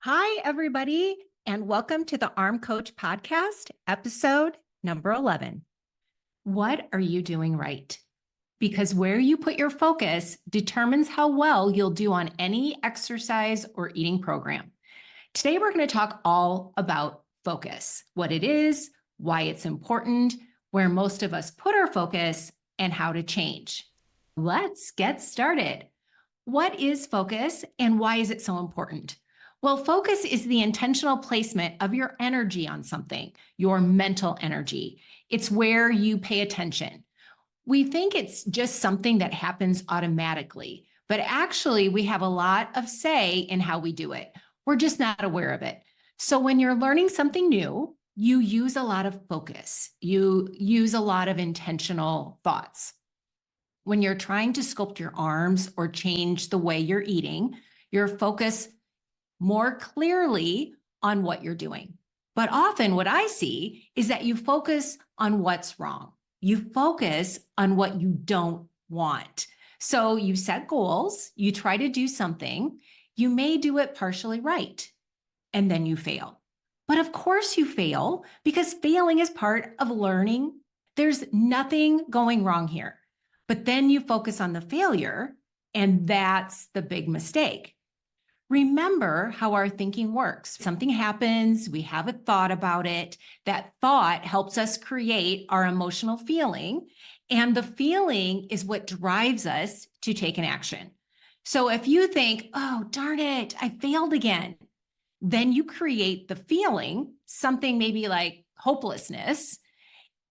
Hi, everybody, and welcome to the Arm Coach Podcast, episode number 11. What are you doing right? Because where you put your focus determines how well you'll do on any exercise or eating program. Today, we're going to talk all about focus, what it is, why it's important, where most of us put our focus, and how to change. Let's get started. What is focus and why is it so important? Well, focus is the intentional placement of your energy on something, your mental energy. It's where you pay attention. We think it's just something that happens automatically, but actually, we have a lot of say in how we do it. We're just not aware of it. So, when you're learning something new, you use a lot of focus, you use a lot of intentional thoughts. When you're trying to sculpt your arms or change the way you're eating, your focus more clearly on what you're doing. But often what I see is that you focus on what's wrong. You focus on what you don't want. So you set goals, you try to do something, you may do it partially right, and then you fail. But of course you fail because failing is part of learning. There's nothing going wrong here. But then you focus on the failure, and that's the big mistake. Remember how our thinking works. Something happens, we have a thought about it. That thought helps us create our emotional feeling, and the feeling is what drives us to take an action. So if you think, oh, darn it, I failed again, then you create the feeling, something maybe like hopelessness,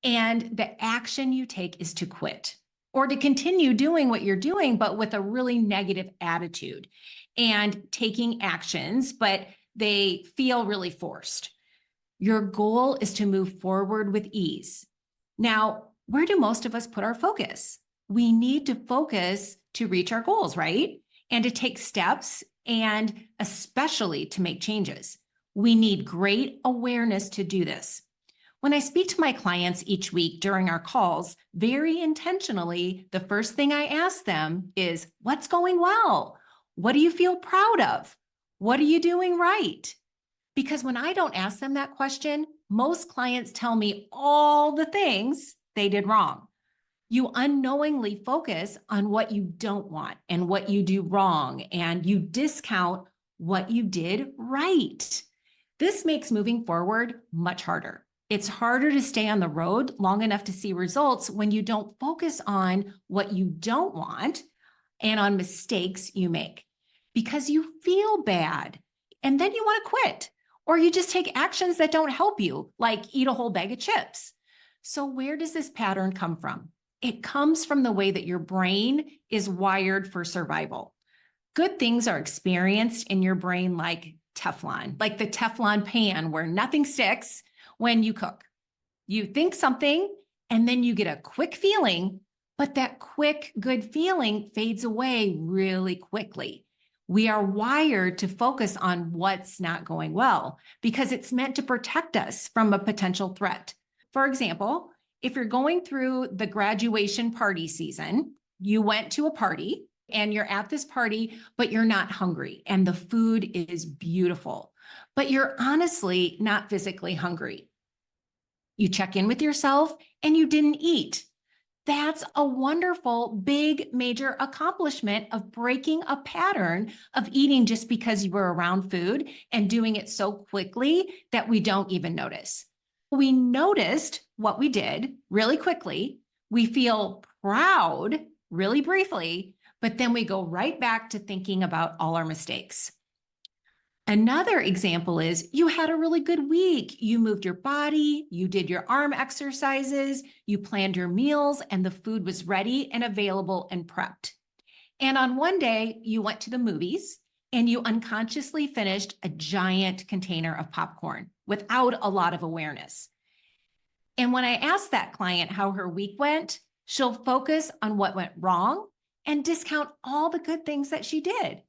and the action you take is to quit or to continue doing what you're doing, but with a really negative attitude and taking actions, but they feel really forced. Your goal is to move forward with ease. Now, where do most of us put our focus? We need to focus to reach our goals, right? And to take steps, and especially to make changes. We need great awareness to do this. When I speak to my clients each week during our calls, very intentionally, the first thing I ask them is, what's going well? What do you feel proud of? What are you doing right? Because when I don't ask them that question, most clients tell me all the things they did wrong. You unknowingly focus on what you don't want and what you do wrong, and you discount what you did right. This makes moving forward much harder. It's harder to stay on the road long enough to see results when you don't focus on what you don't want and on mistakes you make because you feel bad and then you want to quit, or you just take actions that don't help you, like eat a whole bag of chips. So where does this pattern come from? It comes from the way that your brain is wired for survival. Good things are experienced in your brain like Teflon, like the Teflon pan where nothing sticks when you cook. You think something and then you get a quick feeling, but that quick, good feeling fades away really quickly. We are wired to focus on what's not going well because it's meant to protect us from a potential threat. For example, if you're going through the graduation party season, you went to a party and you're at this party, but you're not hungry and the food is beautiful, but you're honestly not physically hungry. You check in with yourself and you didn't eat. That's a wonderful, big, major accomplishment of breaking a pattern of eating just because you were around food and doing it so quickly that we don't even notice. We noticed what we did really quickly. We feel proud really briefly, but then we go right back to thinking about all our mistakes. Another example is you had a really good week. You moved your body, you did your arm exercises, you planned your meals, and the food was ready and available and prepped. And on one day, you went to the movies and you unconsciously finished a giant container of popcorn without a lot of awareness. And when I ask that client how her week went, she'll focus on what went wrong and discount all the good things that she did.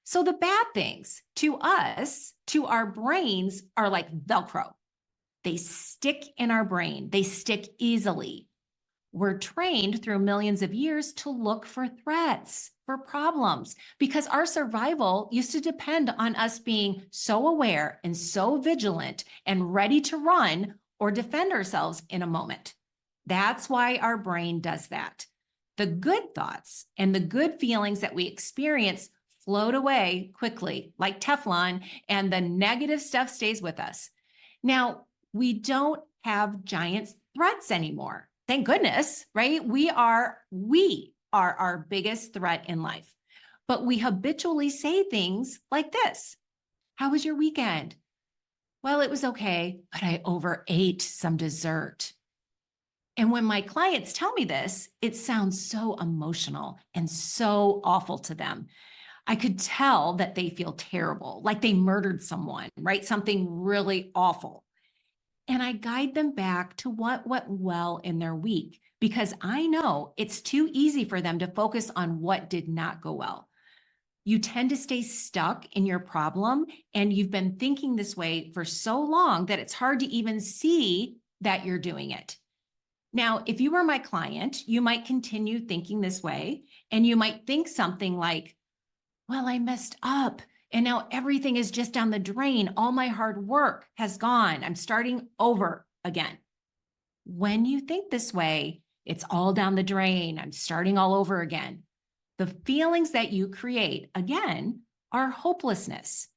So the bad things to us, to our brains, are like Velcro. They stick in our brain. They stick easily. We're trained through millions of years to look for threats, for problems, because our survival used to depend on us being so aware and so vigilant and ready to run or defend ourselves in a moment. That's why our brain does that. The good thoughts and the good feelings that we experience float away quickly, like Teflon, and the negative stuff stays with us. Now, we don't have giant threats anymore. Thank goodness, right? We are our biggest threat in life. But we habitually say things like this. How was your weekend? Well, it was okay, but I overate some dessert. And when my clients tell me this, it sounds so emotional and so awful to them. I could tell that they feel terrible, like they murdered someone, right? Something really awful. And I guide them back to what went well in their week, because I know it's too easy for them to focus on what did not go well. You tend to stay stuck in your problem, and you've been thinking this way for so long that it's hard to even see that you're doing it. Now, if you were my client, you might continue thinking this way, and you might think something like, well, I messed up, and now everything is just down the drain. All my hard work has gone. I'm starting over again. When you think this way, it's all down the drain. I'm starting all over again. The feelings that you create, again, are hopelessness.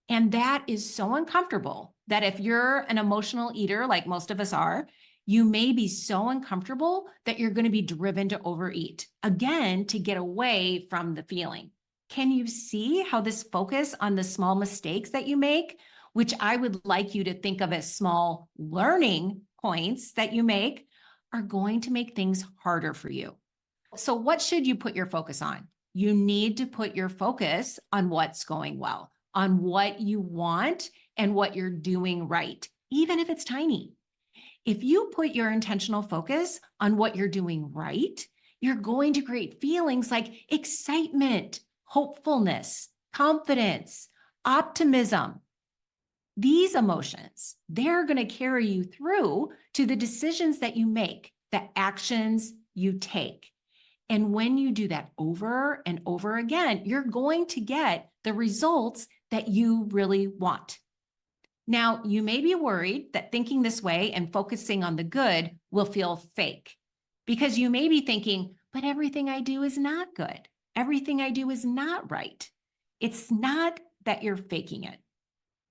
And that is so uncomfortable that if you're an emotional eater, like most of us are, you may be so uncomfortable that you're going to be driven to overeat, again, to get away from the feeling. Can you see how this focus on the small mistakes that you make, which I would like you to think of as small learning points that you make, are going to make things harder for you? So what should you put your focus on? You need to put your focus on what's going well, on what you want and what you're doing right, even if it's tiny. If you put your intentional focus on what you're doing right, you're going to create feelings like excitement, hopefulness, confidence, optimism. These emotions, they're going to carry you through to the decisions that you make, the actions you take. And when you do that over and over again, you're going to get the results that you really want. Now, you may be worried that thinking this way and focusing on the good will feel fake, because you may be thinking, but everything I do is not good. Everything I do is not right. It's not that you're faking it.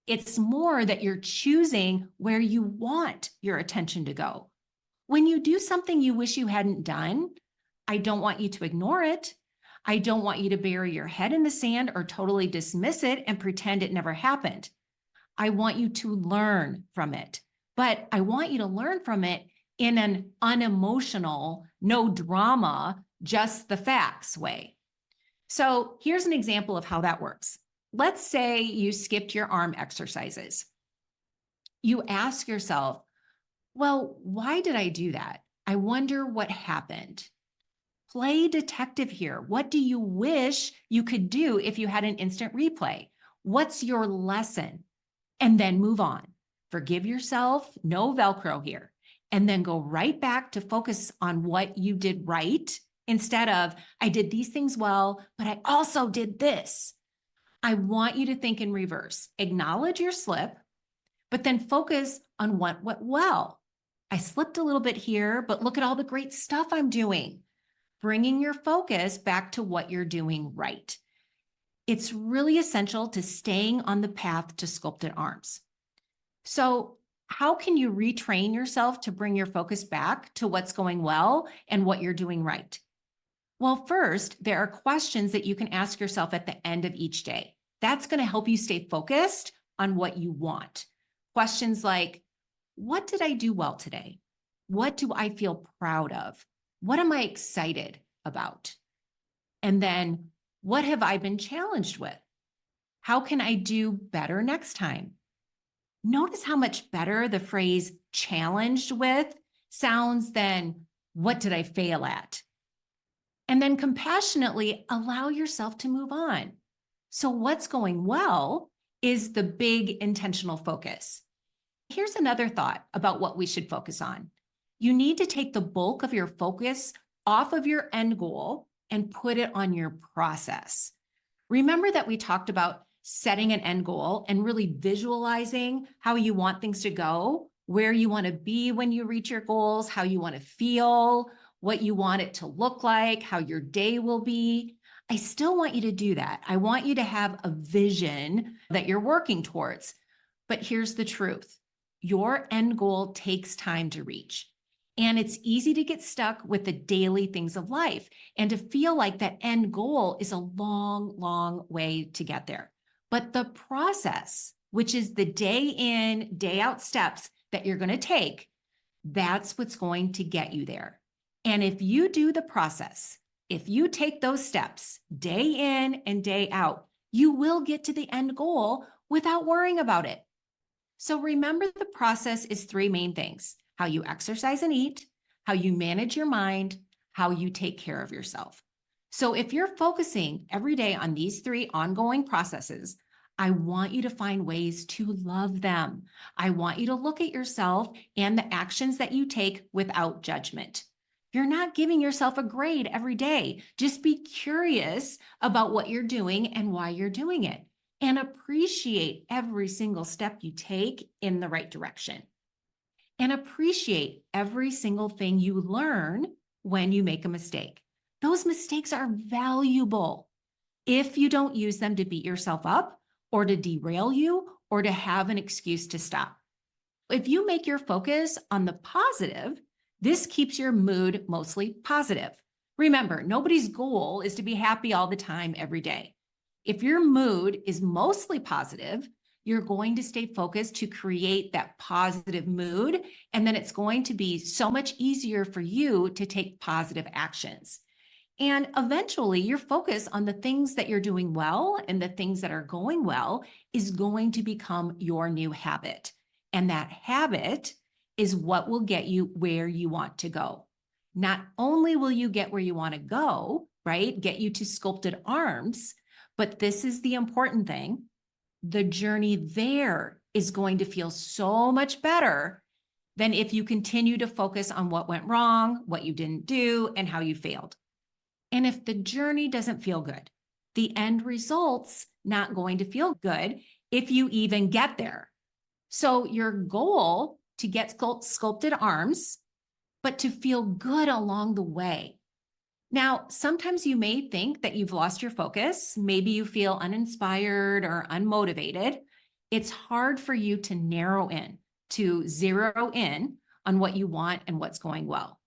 It's more that you're choosing where you want your attention to go. When you do something you wish you hadn't done, I don't want you to ignore it. I don't want you to bury your head in the sand or totally dismiss it and pretend it never happened. I want you to learn from it, but I want you to learn from it in an unemotional, no drama, just the facts way. So here's an example of how that works. Let's say you skipped your arm exercises. You ask yourself, well, why did I do that? I wonder what happened. Play detective here. What do you wish you could do if you had an instant replay? What's your lesson? And then move on. Forgive yourself, no Velcro here. And then go right back to focus on what you did right instead of, I did these things well, but I also did this. I want you to think in reverse. Acknowledge your slip, but then focus on what went well. I slipped a little bit here, but look at all the great stuff I'm doing. Bringing your focus back to what you're doing right. It's really essential to staying on the path to sculpted arms. So how can you retrain yourself to bring your focus back to what's going well and what you're doing right? Well, first, there are questions that you can ask yourself at the end of each day. That's going to help you stay focused on what you want. Questions like, what did I do well today? What do I feel proud of? What am I excited about? And then, what have I been challenged with? How can I do better next time? Notice how much better the phrase challenged with sounds than what did I fail at? And then compassionately allow yourself to move on. So what's going well is the big intentional focus. Here's another thought about what we should focus on. You need to take the bulk of your focus off of your end goal and put it on your process. Remember that we talked about setting an end goal and really visualizing how you want things to go, where you want to be when you reach your goals, how you want to feel, what you want it to look like, how your day will be. I still want you to do that. I want you to have a vision that you're working towards. But here's the truth. Your end goal takes time to reach. And it's easy to get stuck with the daily things of life and to feel like that end goal is a long, long way to get there. But the process, which is the day in, day out steps that you're going to take, that's what's going to get you there. And if you do the process, if you take those steps day in and day out, you will get to the end goal without worrying about it. So remember, the process is three main things: how you exercise and eat, how you manage your mind, how you take care of yourself. So if you're focusing every day on these three ongoing processes, I want you to find ways to love them. I want you to look at yourself and the actions that you take without judgment. You're not giving yourself a grade every day. Just be curious about what you're doing and why you're doing it, and appreciate every single step you take in the right direction. And appreciate every single thing you learn when you make a mistake. Those mistakes are valuable if you don't use them to beat yourself up or to derail you or to have an excuse to stop. If you make your focus on the positive, this keeps your mood mostly positive. Remember, nobody's goal is to be happy all the time, every day. If your mood is mostly positive, you're going to stay focused to create that positive mood, and then it's going to be so much easier for you to take positive actions. And eventually, your focus on the things that you're doing well and the things that are going well is going to become your new habit. And that habit is what will get you where you want to go. Not only will you get where you want to go, right? Get you to sculpted arms, but this is the important thing. The journey there is going to feel so much better than if you continue to focus on what went wrong, what you didn't do, and how you failed. And if the journey doesn't feel good, the end result's not going to feel good if you even get there. So your goal to get sculpted arms, but to feel good along the way. Now, sometimes you may think that you've lost your focus. Maybe you feel uninspired or unmotivated. It's hard for you to narrow in, to zero in on what you want and what's going well.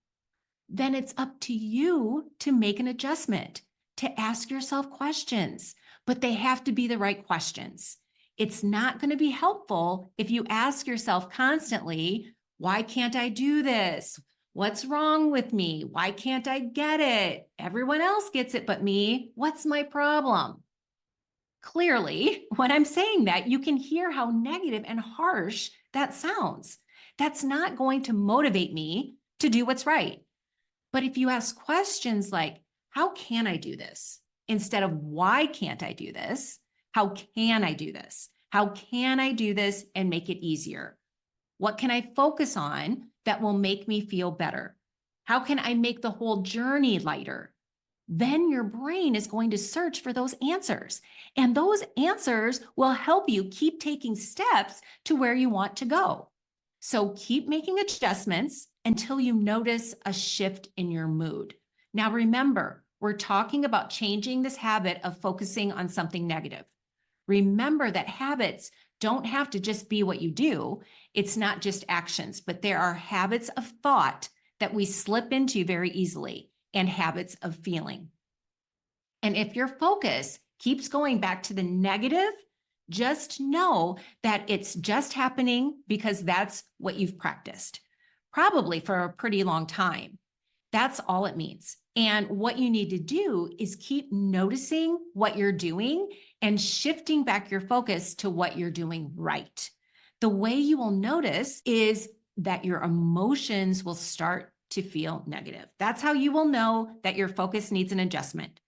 Then it's up to you to make an adjustment, to ask yourself questions, but they have to be the right questions. It's not going to be helpful if you ask yourself constantly, why can't I do this? What's wrong with me? Why can't I get it? Everyone else gets it but me. What's my problem? Clearly, when I'm saying that, you can hear how negative and harsh that sounds. That's not going to motivate me to do what's right. But if you ask questions like, how can I do this? Instead of why can't I do this? How can I do this? How can I do this and make it easier? What can I focus on that will make me feel better? How can I make the whole journey lighter? Then your brain is going to search for those answers. And those answers will help you keep taking steps to where you want to go. So keep making adjustments until you notice a shift in your mood. Now remember, we're talking about changing this habit of focusing on something negative. Remember that habits don't have to just be what you do. It's not just actions, but there are habits of thought that we slip into very easily and habits of feeling. And if your focus keeps going back to the negative, just know that it's just happening because that's what you've practiced, probably for a pretty long time. That's all it means. And what you need to do is keep noticing what you're doing and shifting back your focus to what you're doing right. The way you will notice is that your emotions will start to feel negative. That's how you will know that your focus needs an adjustment.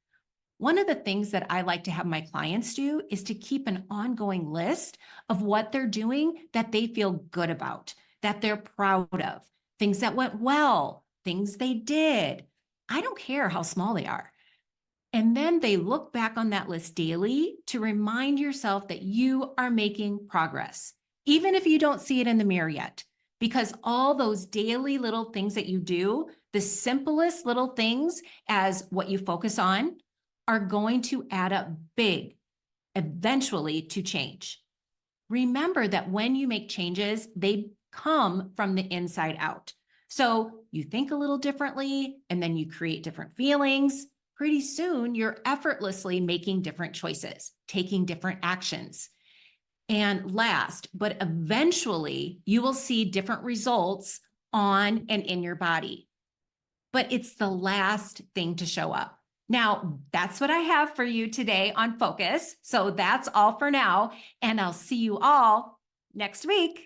One of the things that I like to have my clients do is to keep an ongoing list of what they're doing that they feel good about, that they're proud of, things that went well, things they did. I don't care how small they are. And then they look back on that list daily to remind yourself that you are making progress, even if you don't see it in the mirror yet, because all those daily little things that you do, the simplest little things as what you focus on, are going to add up big, eventually to change. Remember that when you make changes, they come from the inside out. So you think a little differently, and then you create different feelings. Pretty soon, you're effortlessly making different choices, taking different actions. And last, but eventually, you will see different results on and in your body. But it's the last thing to show up. Now, that's what I have for you today on Focus. So that's all for now. And I'll see you all next week.